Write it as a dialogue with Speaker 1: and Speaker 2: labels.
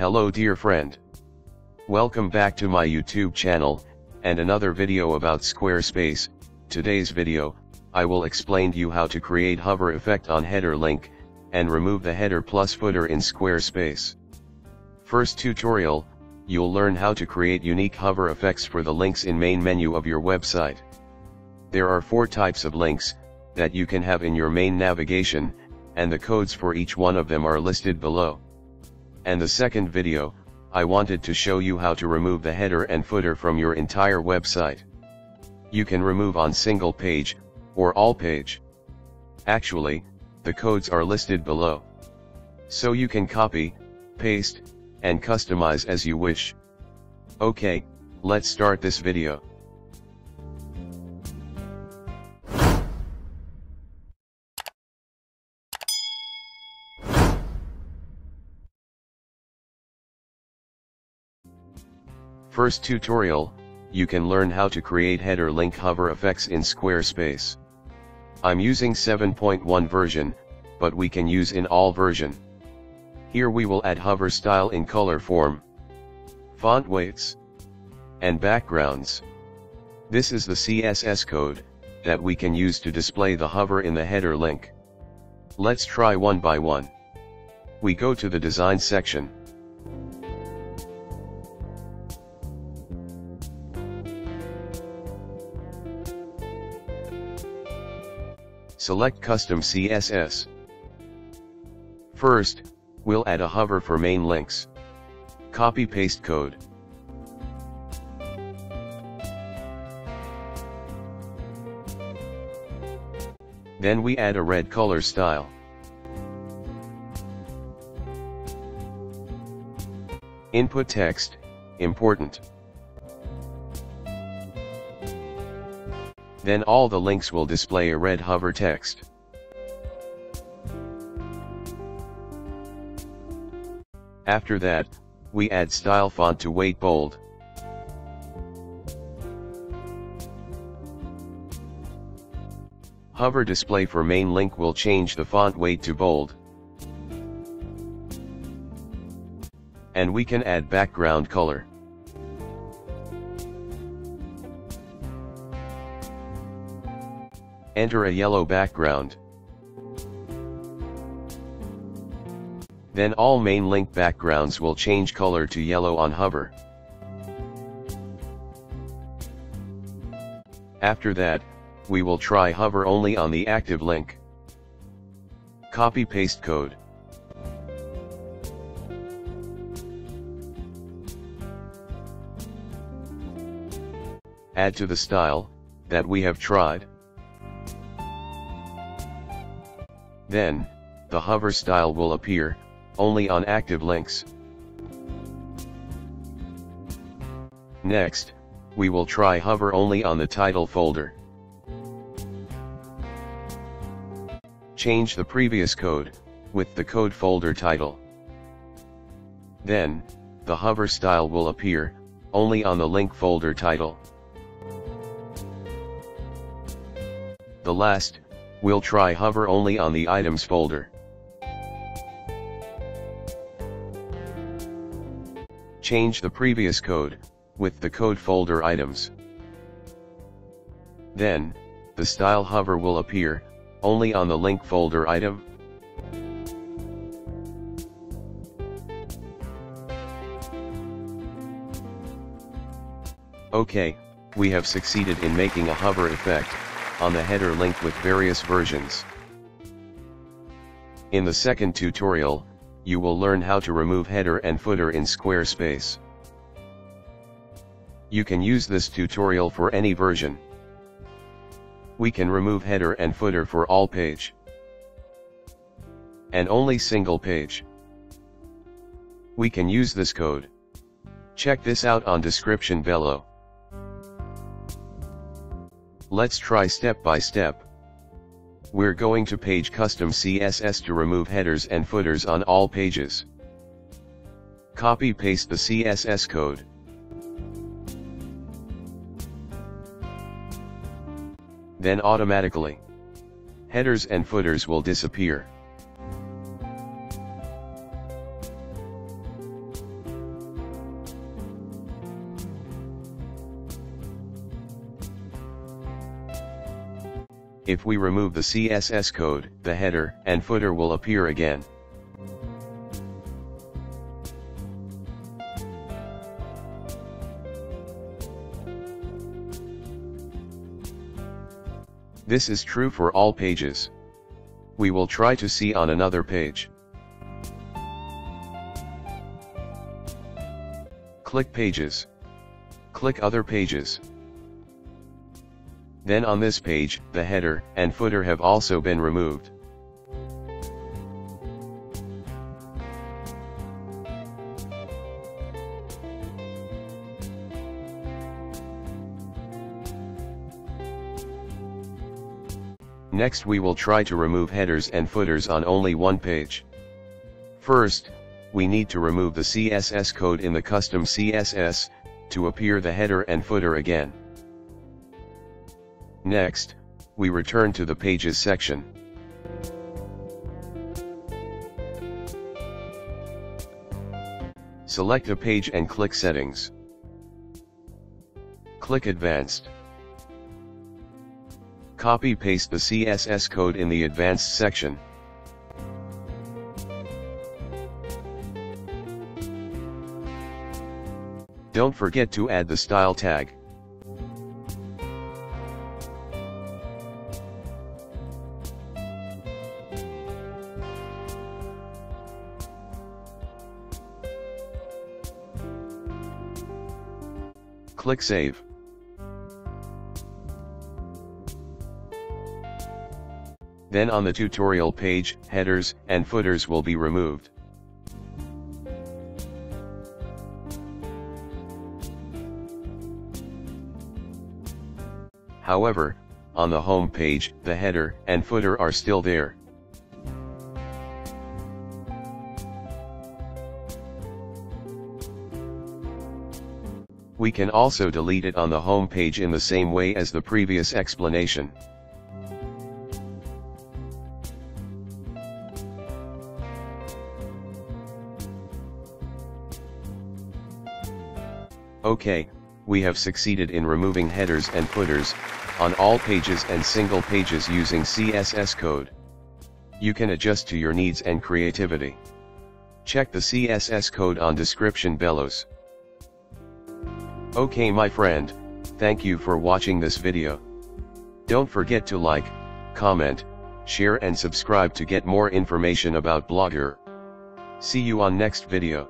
Speaker 1: Hello dear friend. Welcome back to my YouTube channel, and another video about Squarespace. Today's video, I will explain to you how to create hover effect on header link, and remove the header plus footer in Squarespace. First tutorial, you'll learn how to create unique hover effects for the links in main menu of your website. There are 4 types of links that you can have in your main navigation, and the codes for each one of them are listed below. And the second video, I wanted to show you how to remove the header and footer from your entire website. You can remove on single page, or all page. Actually, the codes are listed below. So you can copy, paste, and customize as you wish. Okay, let's start this video. First tutorial, you can learn how to create header link hover effects in Squarespace. I'm using 7.1 version, but we can use in all version. Here we will add hover style in color form, font weights, and backgrounds. This is the CSS code that we can use to display the hover in the header link. Let's try one by one. We go to the design section. Select Custom CSS. First, we'll add a hover for main links. Copy-paste code. Then we add a red color style. Input text, important. Then all the links will display a red hover text. After that, we add style font to weight bold. Hover display for main link will change the font weight to bold. And we can add background color. Enter a yellow background. Then all main link backgrounds will change color to yellow on hover. After that, we will try hover only on the active link. Copy-paste code. Add to the style that we have tried. Then, the hover style will appear only on active links. Next, we will try hover only on the title folder. Change the previous code with the code folder title. Then, the hover style will appear only on the link folder title. The last, we'll try hover only on the items folder. Change the previous code with the code folder items. Then, the style hover will appear only on the link folder item. Okay, we have succeeded in making a hover effect on the header link with various versions. In the second tutorial, you will learn how to remove header and footer in Squarespace. You can use this tutorial for any version. We can remove header and footer for all page, and only single page. We can use this code. Check this out on description below. Let's try step by step. We're going to page custom CSS to remove headers and footers on all pages. Copy-paste the CSS code. Then automatically, headers and footers will disappear. If we remove the CSS code, the header and footer will appear again. This is true for all pages. We will try to see on another page. Click Pages. Click Other Pages. Then on this page, the header and footer have also been removed. Next we will try to remove headers and footers on only one page. First, we need to remove the CSS code in the custom CSS, to appear the header and footer again. Next, we return to the Pages section. Select a page and click Settings. Click Advanced. Copy-paste the CSS code in the Advanced section. Don't forget to add the style tag. Click Save. Then on the tutorial page, headers and footers will be removed. However, on the home page, the header and footer are still there. We can also delete it on the home page in the same way as the previous explanation. Okay, we have succeeded in removing headers and footers on all pages and single pages using CSS code. You can adjust to your needs and creativity. Check the CSS code on description below. Okay my friend, thank you for watching this video. Don't forget to like, comment, share and subscribe to get more information about Blogger. See you on next video.